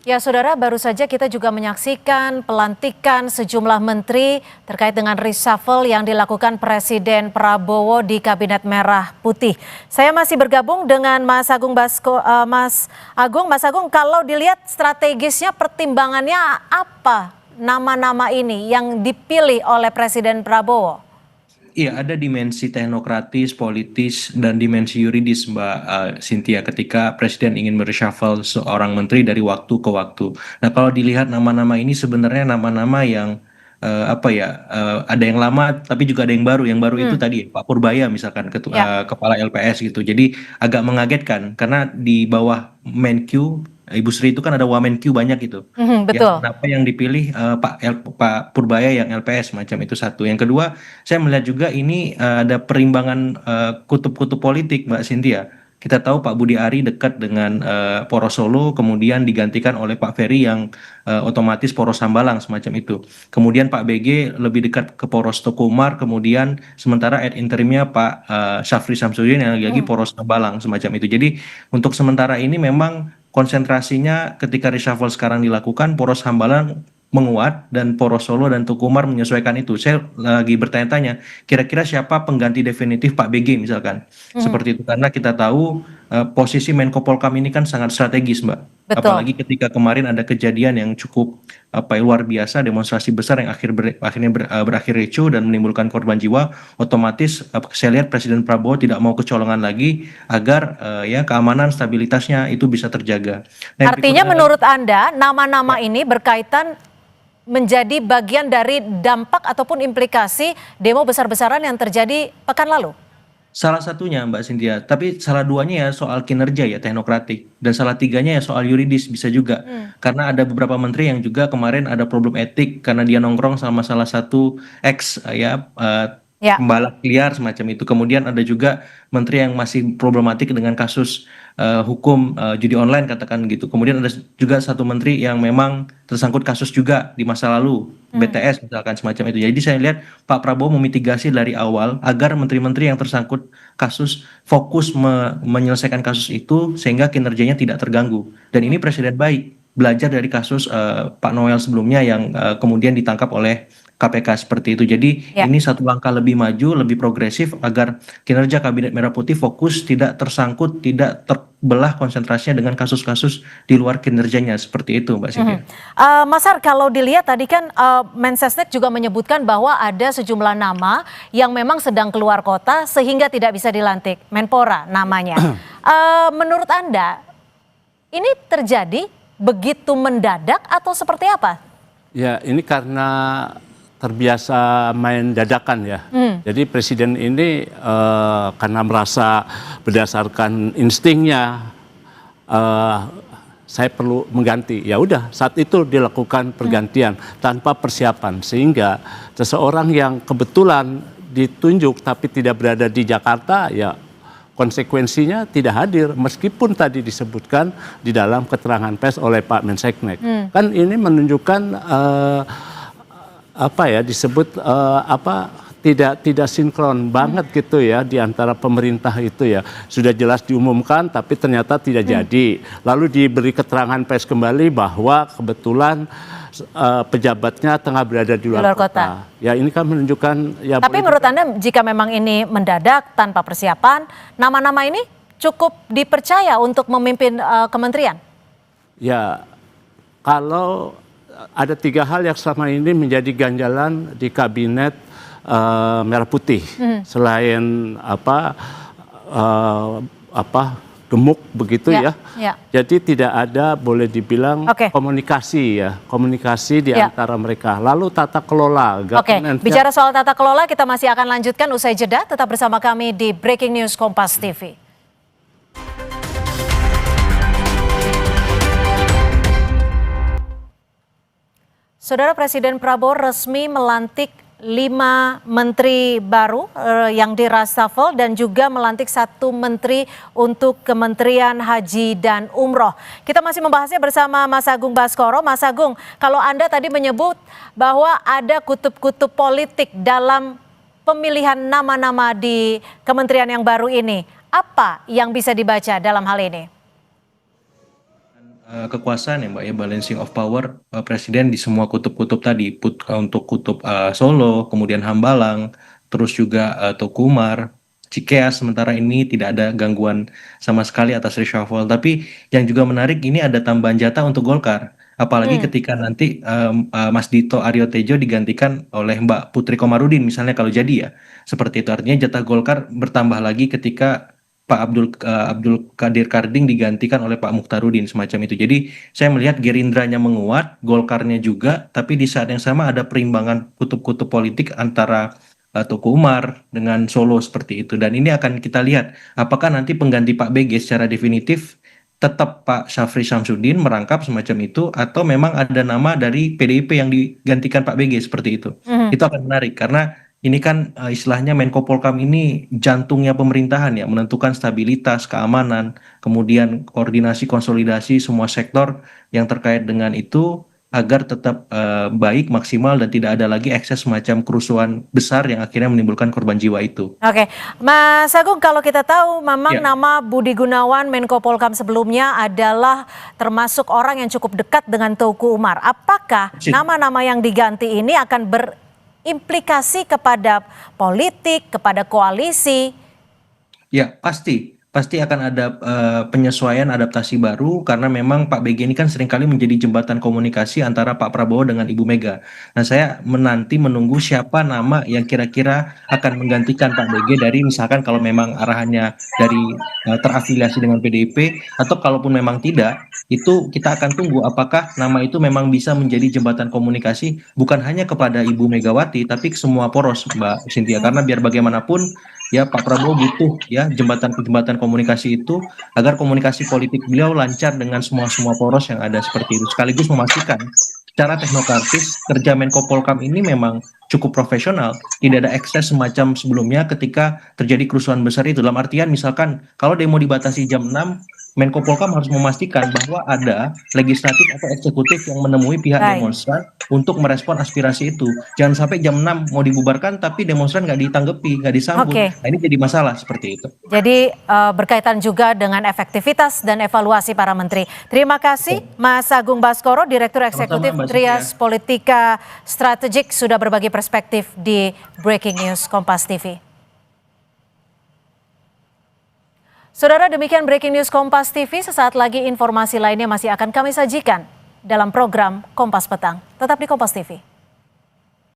Ya, Saudara, baru saja kita juga menyaksikan pelantikan sejumlah menteri terkait dengan reshuffle yang dilakukan Presiden Prabowo di Kabinet Merah Putih. Saya masih bergabung dengan Mas Agung Mas Agung. Mas Agung, kalau dilihat strategisnya pertimbangannya apa nama-nama ini yang dipilih oleh Presiden Prabowo? Iya, ada dimensi teknokratis, politis, dan dimensi yuridis, Mbak Cynthia, ketika Presiden ingin mereshuffle seorang menteri dari waktu ke waktu. Nah, kalau dilihat nama-nama ini sebenarnya nama-nama yang ada yang lama, tapi juga ada yang baru. Yang baru itu Hmm, tadi Pak Purbaya, misalkan ya, kepala LPS gitu. Jadi agak mengagetkan karena di bawah Menkyu Ibu Sri itu kan ada Wamenkyu banyak gitu. Ya, betul. kenapa yang dipilih Pak Purbaya yang LPS macam itu satu. Yang kedua, saya melihat juga ini ada perimbangan kutub-kutub politik, Mbak Cynthia. Kita tahu Pak Budi Ari dekat dengan Poros Solo, kemudian digantikan oleh Pak Ferry yang otomatis Poros Hambalang semacam itu. Kemudian Pak BG lebih dekat ke Poros Teguh Umar, kemudian sementara ad interimnya Pak Syafri Samsudin yang lagi-lagi Hmm. Poros Hambalang semacam itu. Jadi untuk sementara ini memang konsentrasinya ketika reshuffle sekarang dilakukan, Poros Hambalang menguat dan Poros Solo dan Tukumar menyesuaikan itu. Saya lagi bertanya-tanya, kira-kira siapa pengganti definitif Pak BG misalkan? Mhm, Seperti itu karena kita tahu posisi Menko Polkam ini kan sangat strategis, Mbak. betul. Apalagi ketika kemarin ada kejadian yang cukup luar biasa, demonstrasi besar yang berakhir ricuh dan menimbulkan korban jiwa, otomatis saya lihat Presiden Prabowo tidak mau kecolongan lagi agar ya keamanan stabilitasnya itu bisa terjaga. Nah, yang Artinya berikutnya lagi, menurut Anda nama-nama ya, ini berkaitan menjadi bagian dari dampak ataupun implikasi demo besar-besaran yang terjadi pekan lalu? salah satunya Mbak Cynthia, tapi salah duanya ya soal kinerja ya teknokratik dan salah tiganya ya soal yuridis bisa juga Hmm. karena ada beberapa menteri yang juga kemarin ada problem etik karena dia nongkrong sama salah satu ex Ya, pembalap liar semacam itu. Kemudian ada juga menteri yang masih problematik dengan kasus hukum judi online katakan gitu. Kemudian ada juga satu menteri yang memang tersangkut kasus juga di masa lalu hmm, BTS misalkan semacam itu. Jadi saya lihat Pak Prabowo memitigasi dari awal agar menteri-menteri yang tersangkut kasus fokus menyelesaikan kasus itu sehingga kinerjanya tidak terganggu. Dan ini hmm, presiden baik belajar dari kasus Pak Noel sebelumnya yang kemudian ditangkap oleh KPK seperti itu. Jadi ya. ini satu langkah lebih maju, lebih progresif agar kinerja Kabinet Merah Putih fokus tidak tersangkut, tidak terbelah konsentrasinya dengan kasus-kasus di luar kinerjanya seperti itu, Mbak Mhm. Cynthia. Mas Har, kalau dilihat tadi kan Mensesnek juga menyebutkan bahwa ada sejumlah nama yang memang sedang keluar kota sehingga tidak bisa dilantik. Menpora namanya. Menurut Anda, ini terjadi begitu mendadak atau seperti apa? Ya, ini karena terbiasa main dadakan ya. Hmm, Jadi presiden ini karena merasa berdasarkan instingnya eh, saya perlu mengganti. Ya udah, saat itu dilakukan pergantian tanpa persiapan sehingga seseorang yang kebetulan ditunjuk tapi tidak berada di Jakarta ya konsekuensinya tidak hadir meskipun tadi disebutkan di dalam keterangan pers oleh Pak Menseknek. Kan ini menunjukkan apa ya disebut tidak sinkron banget gitu ya di antara pemerintah itu ya. Sudah jelas diumumkan tapi ternyata tidak jadi. Lalu diberi keterangan pers kembali bahwa kebetulan pejabatnya tengah berada di luar kota. Ya ini kan menunjukkan ya Tapi menurut Anda jika memang ini mendadak tanpa persiapan, nama-nama ini cukup dipercaya untuk memimpin kementerian? ya kalau ada 3 hal yang selama ini menjadi ganjalan di kabinet Merah Putih selain gemuk begitu Ya, ya. ya. Jadi tidak ada boleh dibilang Oke. komunikasi di Ya. antara mereka. Lalu tata kelola Oke, governance-nya. bicara soal tata kelola kita masih akan lanjutkan usai jeda. Tetap bersama kami di Breaking News Kompas TV. Saudara, Presiden Prabowo resmi melantik 5 menteri baru yang dirasafel dan juga melantik 1 menteri untuk Kementerian Haji dan Umroh. Kita masih membahasnya bersama Mas Agung Baskoro. Mas Agung, kalau Anda tadi menyebut bahwa ada kutub-kutub politik dalam pemilihan nama-nama di kementerian yang baru ini, apa yang bisa dibaca dalam hal ini? kekuasaan ya Mbak ya, balancing of power presiden di semua kutub-kutub tadi, untuk kutub Solo, kemudian Hambalang, terus juga Teguh Umar, Cikeas, sementara ini tidak ada gangguan sama sekali atas reshuffle. Tapi yang juga menarik ini ada tambahan jatah untuk Golkar. Apalagi ketika nanti Mas Dito Aryo Tejo digantikan oleh Mbak Putri Komarudin misalnya kalau jadi ya. Seperti itu artinya jatah Golkar bertambah lagi ketika Pak Abdul Qadir Karding digantikan oleh Pak Mukhtarudin semacam itu. Jadi saya melihat Gerindranya menguat, Golkarnya juga, tapi di saat yang sama ada perimbangan kutub-kutub politik antara Teguh Umar dengan Solo seperti itu. Dan ini akan kita lihat apakah nanti pengganti Pak BG secara definitif tetap Pak Syafri Samsudin merangkap semacam itu atau memang ada nama dari PDIP yang digantikan Pak BG seperti itu. Itu akan menarik karena ini kan istilahnya Menko Polkam ini jantungnya pemerintahan ya, menentukan stabilitas, keamanan, kemudian koordinasi, konsolidasi semua sektor yang terkait dengan itu agar tetap baik, maksimal, dan tidak ada lagi ekses semacam kerusuhan besar yang akhirnya menimbulkan korban jiwa itu. Oke, Mas Agung, kalau kita tahu memang Ya, nama Budi Gunawan Menko Polkam sebelumnya adalah termasuk orang yang cukup dekat dengan Teguh Umar. Apakah nama-nama yang diganti ini akan berimplikasi kepada politik, kepada koalisi? ya pasti akan ada penyesuaian adaptasi baru karena memang Pak BG ini kan seringkali menjadi jembatan komunikasi antara Pak Prabowo dengan Ibu Mega. Nah, saya menunggu siapa nama yang kira-kira akan menggantikan Pak BG dari misalkan kalau memang arahannya dari terafiliasi dengan PDIP atau kalaupun memang tidak, itu kita akan tunggu apakah nama itu memang bisa menjadi jembatan komunikasi bukan hanya kepada Ibu Megawati tapi ke semua poros Mbak Cynthia karena biar bagaimanapun ya Pak Prabowo butuh ya jembatan komunikasi itu agar komunikasi politik beliau lancar dengan semua poros yang ada seperti itu sekaligus memastikan secara teknokratis kerja Menko Polkam ini memang cukup profesional, tidak ada ekses semacam sebelumnya ketika terjadi kerusuhan besar itu. Dalam artian misalkan kalau demo dibatasi jam 6, Menko Polkam harus memastikan bahwa ada legislatif atau eksekutif yang menemui pihak demonstran untuk merespon aspirasi itu. Jangan sampai jam 6 mau dibubarkan tapi demonstran nggak ditanggapi, nggak disambut. Nah, ini jadi masalah seperti itu. Jadi berkaitan juga dengan efektivitas dan evaluasi para menteri. Terima kasih Mas Agung Baskoro, Direktur Eksekutif Trias Politika Strategik sudah berbagi perspektif di Breaking News Kompas TV. Saudara, demikian Breaking News Kompas TV. Sesaat lagi informasi lainnya masih akan kami sajikan dalam program Kompas Petang. Tetap di Kompas TV.